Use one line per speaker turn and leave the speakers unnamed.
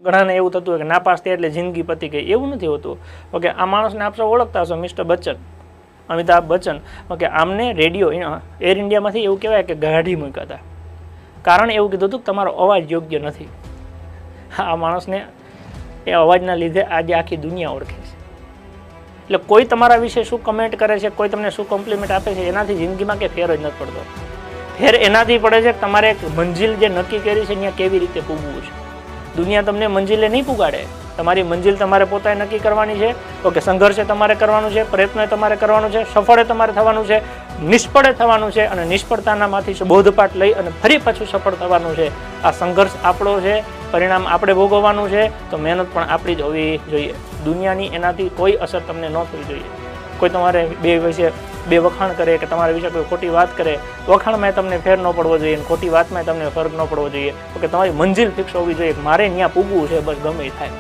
ઘણાને એવું થતું હોય કે નાપાસ થયા એટલે જિંદગી પતી ગઈ, એવું નથી હોતું. ઓકે, આ માણસને આપ સૌ ઓળખતા હશો, મિસ્ટર બચ્ચન, અમિતાભ બચ્ચન. ઓકે, આમને રેડિયો એર ઇન્ડિયામાંથી એવું કહેવાય કે કાઢી મૂક્યા હતા. કારણ એવું કીધું હતું કે તમારો અવાજ યોગ્ય નથી. આ માણસને એ અવાજના લીધે આજે આખી દુનિયા ઓળખે છે. એટલે કોઈ તમારા વિશે શું કમેન્ટ કરે છે, કોઈ તમને શું કોમ્પ્લિમેન્ટ આપે છે, એનાથી જિંદગીમાં કે ફેર જ નથી પડતો. ફેર એનાથી પડે છે કે તમારે એક મંજિલ જે નક્કી કરી છે ત્યાં કેવી રીતે પૂગવું છે. દુનિયા તમને મંજિલે નહીં પુગાડે, તમારી મંજિલ તમારે પોતાએ નક્કી કરવાની છે. ઓકે, સંઘર્ષે તમારે કરવાનું છે, પ્રયત્ન તમારે કરવાનું છે, સફળે તમારે થવાનું છે, નિષ્ફળે થવાનું છે, અને નિષ્ફળતાનામાંથી બોધપાઠ લઈ અને ફરી પાછું સફળ થવાનું છે. આ સંઘર્ષ આપણો છે, પરિણામ આપણે ભોગવવાનું છે, તો મહેનત પણ આપણી જ હોવી જોઈએ. દુનિયાની એનાથી કોઈ અસર તમને ન થવી જોઈએ. કોઈ તમારે બે વખાણ કરે કે તમારા વિશે કોઈ ખોટી વાત કરે, વખાણમાં તમને ફેર ન પડવો જોઈએ, ખોટી વાતમાં તમને ફરક ન પડવો જોઈએ. તો કે તમારી મંજિલ ફિક્સ હોવી જોઈએ, મારે ત્યાં પૂગવું છે, બસ ગમે થાય.